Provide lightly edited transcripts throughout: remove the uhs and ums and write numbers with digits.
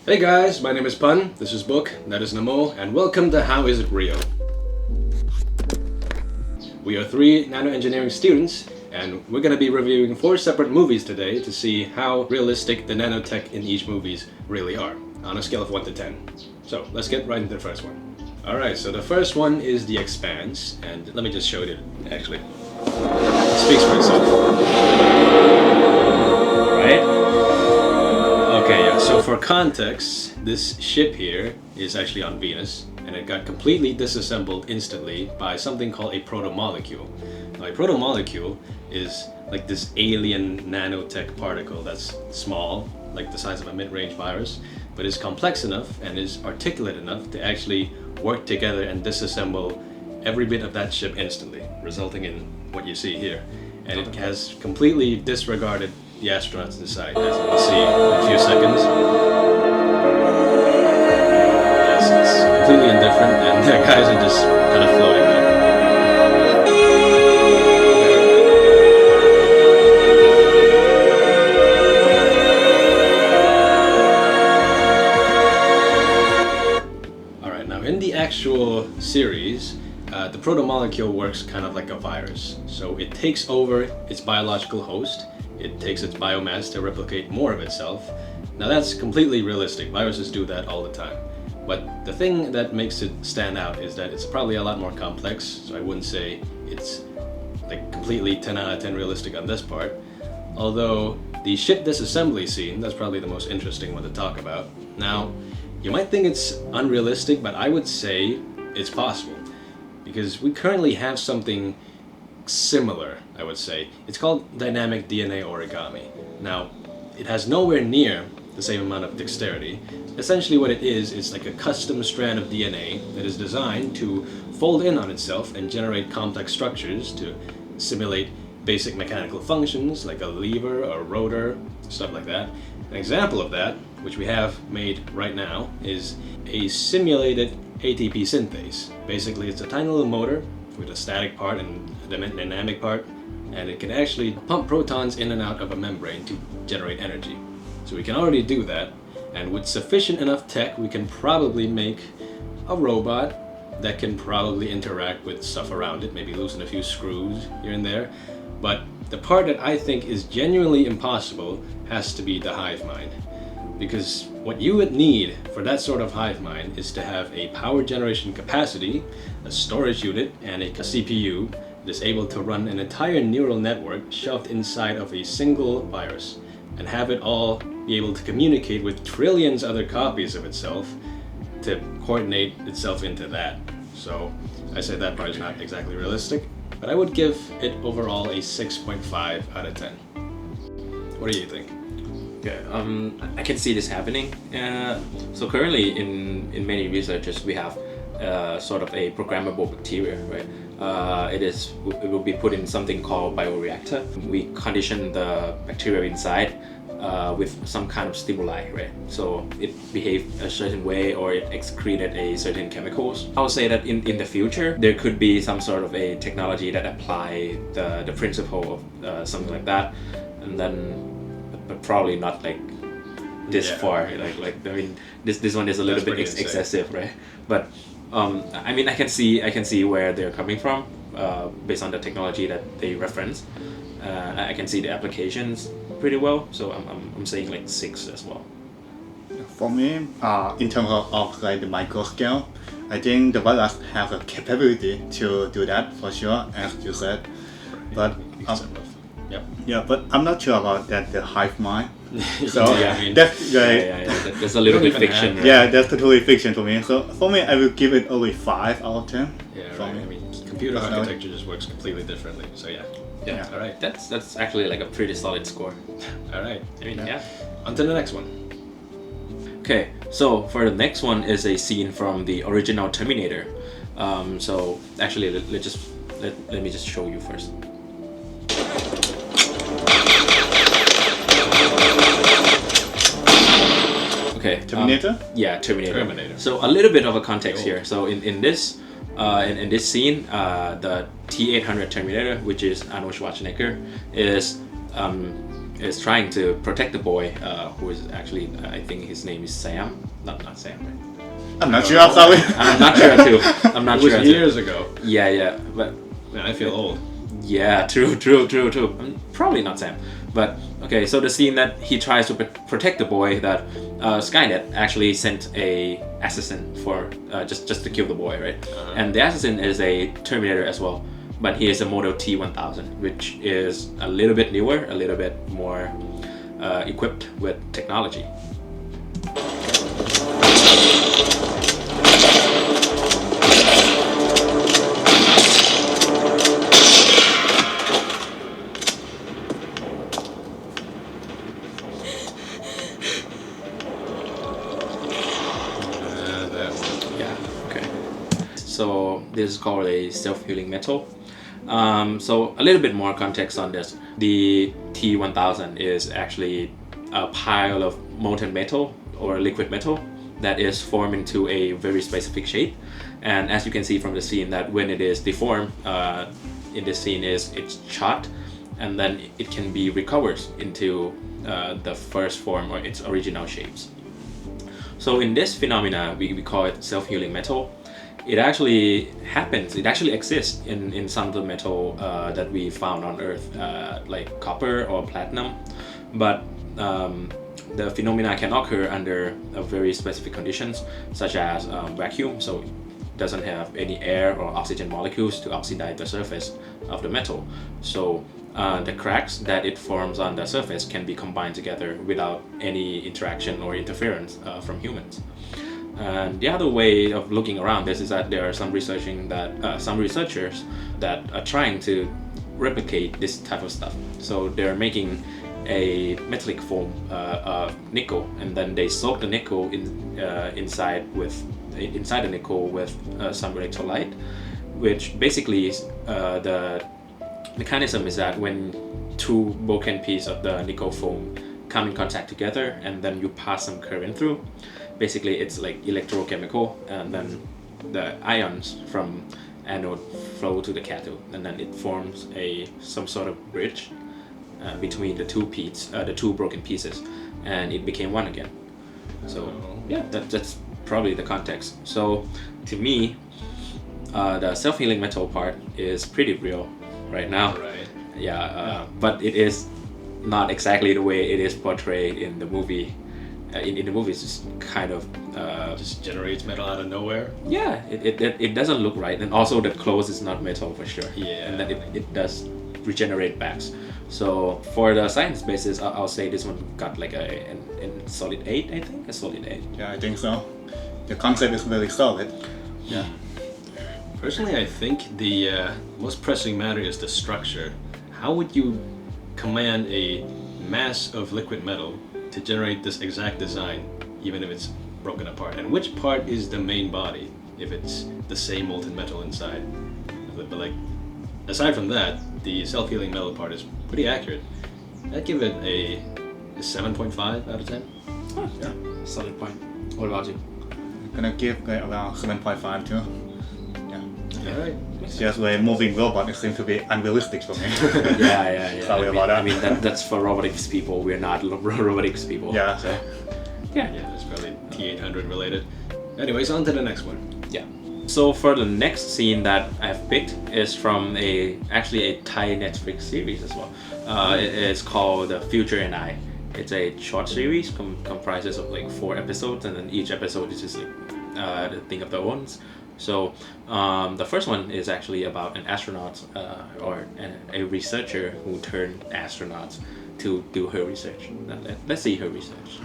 Hey guys, my name is Pun, this is Book, that is Namo, and welcome to How Is It Real? We are 3 nanoengineering students, and we're going to be reviewing 4 separate movies today to see how realistic the nanotech in each movies really are, on a scale of 1 to 10. So, let's get right into the first one. Alright, so the first one is The Expanse, and let me just show it actually. It speaks for itself. Right? Okay, yeah, so for context, this ship here is actually on Venus, and it got completely disassembled instantly by something called a protomolecule. Now, a protomolecule is like this alien nanotech particle that's small, like the size of a mid-range virus, but is complex enough and is articulate enough to actually work together and disassemble every bit of that ship instantly, resulting in what you see here. And it has completely disregarded the astronauts inside, as you will see in a few seconds. Yes, it's completely indifferent, and the guys are just kind of floating there. Alright, now in the actual series, the protomolecule works kind of like a virus. So it takes over its biological host. It takes its biomass to replicate more of itself. Now that's completely realistic. Viruses do that all the time. But the thing that makes it stand out is that it's probably a lot more complex. So I wouldn't say it's like completely 10 out of 10 realistic on this part. Although the ship disassembly scene, that's probably the most interesting one to talk about. Now, you might think it's unrealistic, but I would say it's possible. Because we currently have something similar, I would say. It's called dynamic DNA origami. Now, it has nowhere near the same amount of dexterity. Essentially what it is like a custom strand of DNA that is designed to fold in on itself and generate complex structures to simulate basic mechanical functions like a lever or rotor, stuff like that. An example of that, which we have made right now, is a simulated ATP synthase. Basically, it's a tiny little motor with a static part and a dynamic part, and it can actually pump protons in and out of a membrane to generate energy. So we can already do that, and with sufficient enough tech, we can probably make a robot that can probably interact with stuff around it, maybe loosen a few screws here and there. But the part that I think is genuinely impossible has to be the hive mind. Because what you would need for that sort of hive mind is to have a power generation capacity, a storage unit, and a CPU that is able to run an entire neural network shoved inside of a single virus, and have it all be able to communicate with trillions other copies of itself to coordinate itself into that. So I say that part is not exactly realistic, but I would give it overall a 6.5 out of 10. What do you think? Okay, I can see this happening. So currently in many researchers we have sort of a programmable bacteria, right? It will be put in something called bioreactor. We condition the bacteria inside with some kind of stimuli, right? So it behaved a certain way or it excreted a certain chemicals. I would say that in the future there could be some sort of a technology that apply the principle of something like that, and then but probably not like this far. Like I mean, this one is a little bit excessive, right? But I mean, I can see where they're coming from based on the technology that they reference. I can see the applications pretty well, so I'm saying like 6 as well. For me, in terms of like the micro scale, I think the virus have a capability to do that for sure, as you said. But Yep. yeah, but I'm not sure about that the hive mind. So Yeah, I mean, that's There's a little bit fiction. Right? yeah, that's totally fiction for me. So for me, I will give it only 5 out of 10. Yeah, for right. me. I mean, computer architecture just works completely differently. So yeah. Yeah. All right. That's actually like a pretty solid score. All right. I mean, yeah. On to the next one. Okay, so for the next one is a scene from the original Terminator. So actually, let me just show you first. Okay. Terminator? Yeah, Terminator. Terminator. So a little bit of a context here. So in this scene, the T-800 Terminator, which is Arnold Schwarzenegger, is is trying to protect the boy, who is actually, I think his name is Sam. Not Sam, right? I'm not sure, sorry. I'm not sure too. I'm not It was sure. years ago. Yeah, but Man, I feel old. yeah, true. Probably not Sam, but okay. So the scene that he tries to protect the boy, that Skynet actually sent a assassin for just to kill the boy, right? And the assassin is a Terminator as well, but he is a model T1000, which is a little bit newer, a little bit more equipped with technology. That one. Yeah, okay. So this is called a self-healing metal. So a little bit more context on this. The T1000 is actually a pile of molten metal or liquid metal that is formed into a very specific shape. And as you can see from the scene, that when it is deformed, in this scene it's shot, and then it can be recovered into the first form or its original shapes. So in this phenomena, we call it self-healing metal. It actually happens, it actually exists in some of the metal that we found on Earth, like copper or platinum. But the phenomena can occur under very specific conditions, such as vacuum, so it doesn't have any air or oxygen molecules to oxidize the surface of the metal. So the cracks that it forms on the surface can be combined together without any interaction or interference from humans. And the other way of looking around this is that there are some researchers that are trying to replicate this type of stuff. So they're making a metallic foam of nickel, and then they soak the nickel inside the nickel with some electrolyte, which basically is the mechanism is that when two broken pieces of the nickel foam come in contact together and then you pass some current through, basically it's like electrochemical, and then the ions from anode flow to the cathode, and then it forms some sort of bridge between the two broken pieces, and it became one again. So yeah, that's probably the context. So to me, the self-healing metal part is pretty real right now. Right. Yeah, but it is not exactly the way it is portrayed in the movie. In the movie, it's just kind of Just generates metal out of nowhere. yeah. It doesn't look right, and also the clothes is not metal for sure. Yeah. And then it does regenerate back. So for the science basis, I'll say this one got like a solid 8. I think a solid 8. Yeah, I think so. The concept is very solid. Yeah. Personally, I think the most pressing matter is the structure. How would you command a mass of liquid metal to generate this exact design, even if it's broken apart? And which part is the main body, if it's the same molten metal inside? But like, aside from that, the self-healing metal part is pretty accurate. I'd give it a 7.5 out of 10. Yeah. Solid point. What about you? I'm gonna give like around 7.5 too. Yeah. All right. It's just the moving robot, it seems to be unrealistic for me. Yeah. Sorry I mean, about that. I mean that's for robotics people. We're not robotics people. Yeah. So yeah. Yeah, it's probably T800 related. Anyways, on to the next one. Yeah. So for the next scene that I've picked is from actually a Thai Netflix series as well. It's called The Future and I. It's a short series comprises of like 4 episodes, and then each episode is just like the thing of their own. So the first one is actually about an astronaut or a researcher who turned astronaut to do her research. Let's see her research.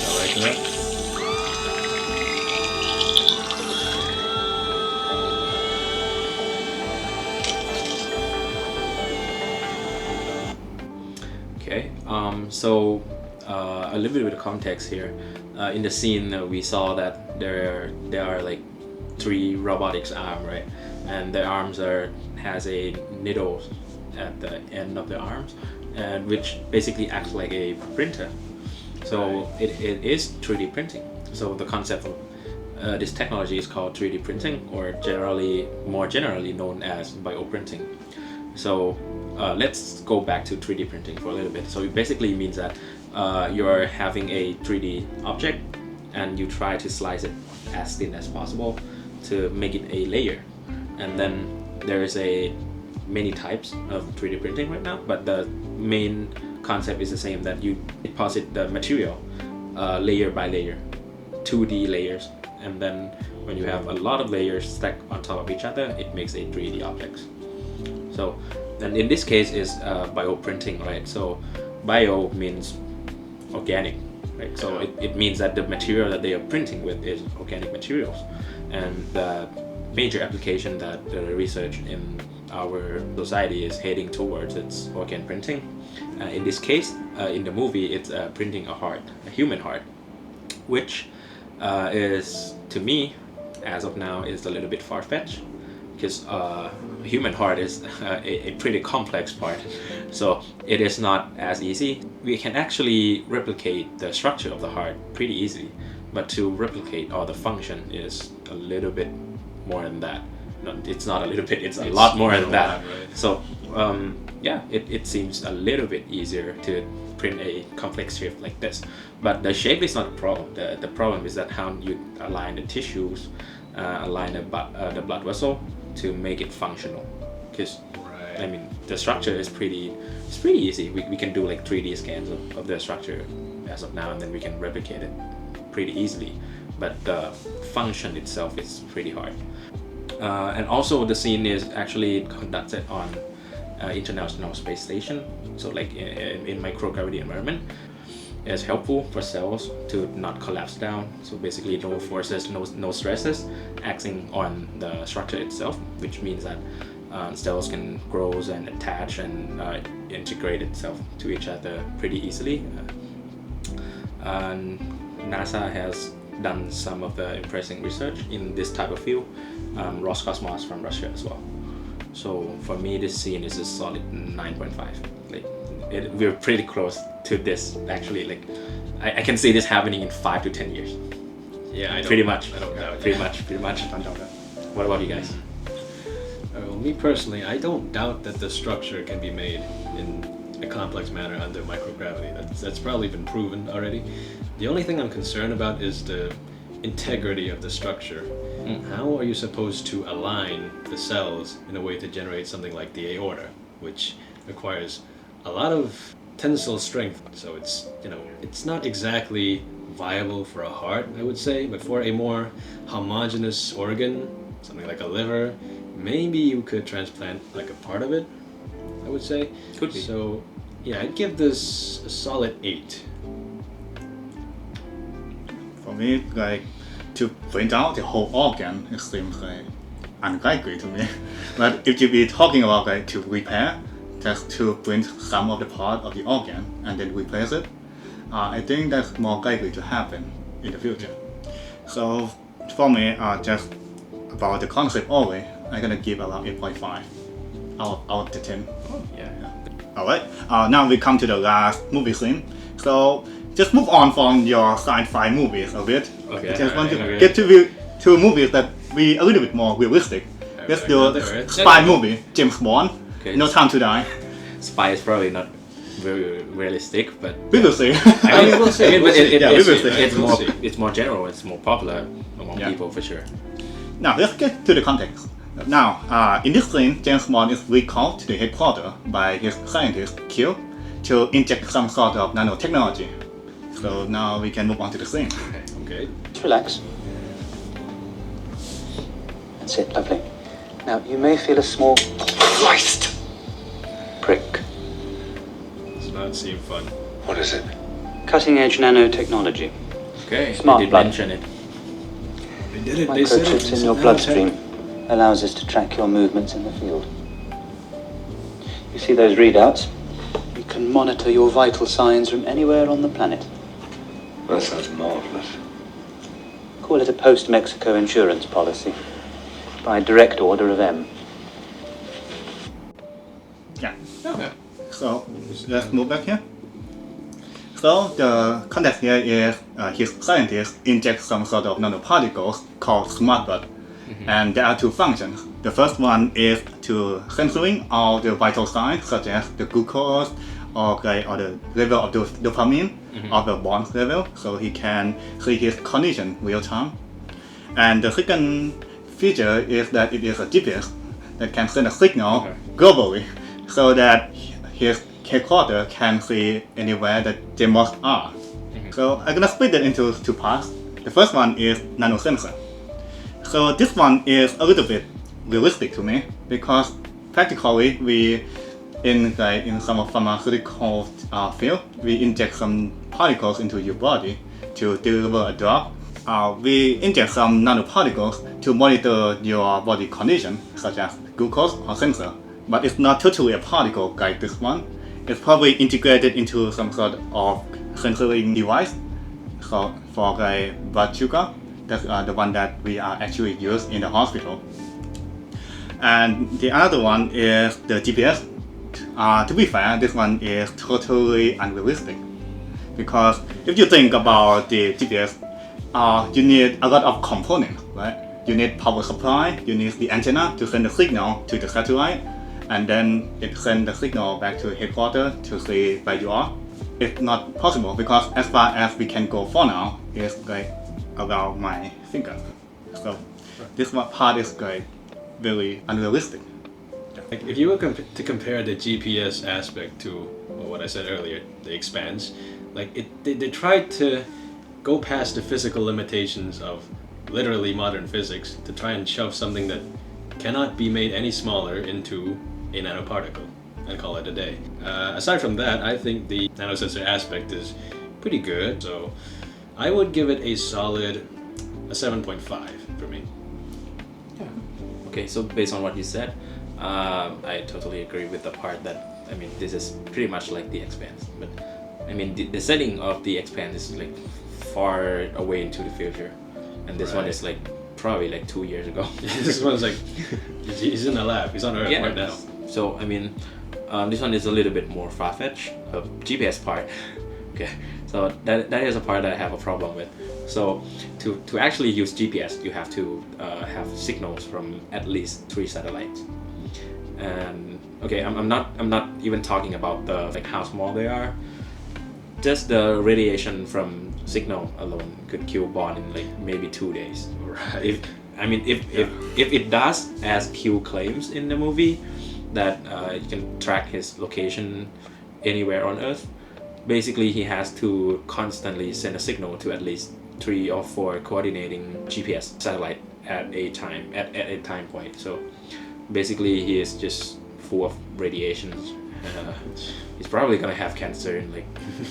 I like that. Okay, so a little bit of context here. In the scene, we saw that there are like 3 robotics arms, right? And the arms has a needle at the end of the arms, and which basically acts like a printer. So it is 3D printing. So the concept of this technology is called 3D printing, or more generally known as bioprinting. So let's go back to 3D printing for a little bit. So it basically means that you're having a 3D object and you try to slice it as thin as possible to make it a layer. And then there is many types of 3D printing right now, but the main concept is the same, that you deposit the material layer by layer, 2D layers, and then when you have a lot of layers stacked on top of each other, it makes a 3D object. So, and in this case is bioprinting, right? So bio means organic, right? So it means that the material that they are printing with is organic materials, and the major application that the research in our society is heading towards, it's organ printing. In this case, in the movie, it's printing a human heart, which is, to me, as of now, is a little bit far-fetched, because human heart is a pretty complex part, so it is not as easy. We can actually replicate the structure of the heart pretty easily, but to replicate all the function is a little bit more than that. No, it's not a little bit, it's a lot more than that. Right? So yeah, it seems a little bit easier to print a complex shape like this. But the shape is not a problem. The problem is that how you align the tissues, align the blood vessel to make it functional. Because I mean, the structure is pretty easy. We can do like 3D scans of the structure as of now, and then we can replicate it pretty easily. But the function itself is pretty hard. And also the scene is actually conducted on International Space Station, so like in microgravity environment. It's helpful for cells to not collapse down, so basically no forces, no stresses acting on the structure itself, which means that cells can grow and attach and integrate itself to each other pretty easily. And NASA has done some of the impressive research in this type of field, Roscosmos from Russia as well. So for me, this scene is a solid 9.5. Like we're pretty close to this actually. Like I can see this happening in 5 to 10 years. Yeah, pretty much. I don't doubt it. Pretty much. What about you guys? Well, me personally, I don't doubt that the structure can be made in a complex manner under microgravity. That's probably been proven already. The only thing I'm concerned about is the integrity of the structure. How are you supposed to align the cells in a way to generate something like the aorta, which requires a lot of tensile strength? So it's not exactly viable for a heart, I would say, but for a more homogeneous organ, something like a liver, maybe you could transplant like a part of it, I would say. Could be. So yeah, I'd give this a solid 8. For me, like, to print out the whole organ, it seems like unlikely to me. But if you be talking about like to repair, just to print some of the part of the organ and then replace it, I think that's more likely to happen in the future. So for me, just about the concept only, I'm gonna give around 8.5 out of the 10. Oh, yeah. Alright, now we come to the last movie scene. So just move on from your sci-fi movies a bit. Okay. Just want to get to movies that be a little bit more realistic. Let's do a spy movie, James Bond, Okay. No Time to Die. Spy is probably not very realistic, but We will see. I mean, we'll see. but we will see. it's more general. It's more popular among people for sure. Now let's get to the context. Now, in this scene, James Bond is recalled to the headquarters by his scientist Q to inject some sort of nanotechnology. So now we can move on to the scene. Okay. Just relax. That's it, lovely. Now, you may feel a small Christ! prick. Does not seem fun. What is it? Cutting-edge nanotechnology. Okay, Smart they did blood. mention it. They did it. They said it. Microchips It's in your nanotech. bloodstream allows us to track your movements in the field. You see those readouts? We can monitor your vital signs from anywhere on the planet. That sounds marvelous. Call it a post-Mexico insurance policy. By direct order of M. Yeah. Okay. So Let's move back here. So the context here is his scientists inject some sort of nanoparticles called smart blood, and there are two functions. The first one is to censoring all the vital signs such as the glucose or the level of dopamine or the bond level, so he can see his condition real time. And the second feature is that it is a GPS that can send a signal globally, so that his headquarters can see anywhere that Demos are. So I'm gonna split that into two parts. The first one is nanosensor. So this one is a little bit realistic to me because practically we in some pharmaceutical field we inject some particles into your body to deliver a drug. We inject some nanoparticles to monitor your body condition such as glucose or sensor, but it's not totally a particle like this one. It's probably integrated into some sort of sensoring device. So for blood sugar, that's the one that we are actually used in the hospital. And the other one is the GPS. To be fair, this one is totally unrealistic because if you think about the GPS, you need a lot of components, right? You need power supply, you need the antenna to send the signal to the satellite, and then it sends the signal back to headquarters to see where you are. It's not possible because as far as we can go for now is around my finger. So this part is very unrealistic. Like if you were to compare the GPS aspect to what I said earlier, the expanse, like they tried to go past the physical limitations of literally modern physics to try and shove something that cannot be made any smaller into a nanoparticle and call it a day. Aside from that, I think the nanosensor aspect is pretty good, so I would give it a solid 7.5 for me. Yeah. Okay, so based on what you said, I totally agree with the part that, I mean, this is pretty much like the Expanse, but I mean, the setting of the Expanse is like far away into the future, and this one is like probably like 2 years ago. This one's like, he's in the lab, he's on Earth right now. So, I mean, this one is a little bit more far-fetched, the GPS part. Okay, so that is a part that I have a problem with. So, to actually use GPS, you have to have signals from at least 3 satellites. And okay, I'm not even talking about the like how small they are. Just the radiation from signal alone could kill Bond in like maybe 2 days. Right. If it does, as Q claims in the movie, that you can track his location anywhere on Earth, basically he has to constantly send a signal to at least 3 or 4 coordinating GPS satellite at a time point. So basically he is just full of radiation. He's probably gonna have cancer in like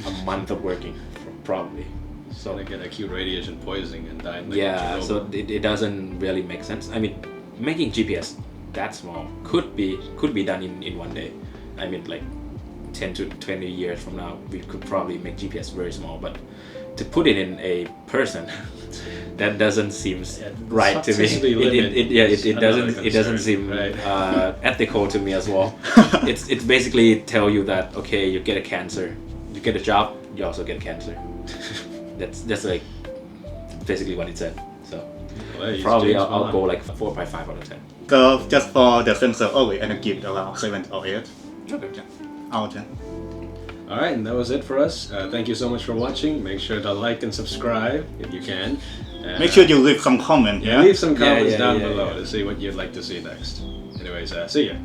a month of working, probably. So they get acute radiation poisoning and die. Yeah, so it doesn't really make sense. I mean, making GPS that small could be done in 1 day. I mean, like 10 to 20 years from now, we could probably make GPS very small, but to put it in a person, that doesn't seem right to me. It doesn't seem ethical to me as well. It's basically tell you that okay, you get a cancer, you get a job, you also get a cancer. That's like basically what it said. So probably I'll go like 4.5 out of 10. So just for the sensor only, and I give around 7 or 8. Okay. Out of 10. All right, and that was it for us. Thank you so much for watching. Make sure to like and subscribe if you can. Make sure you leave some comment. Leave some comments down below to see what you'd like to see next. Anyways, see ya.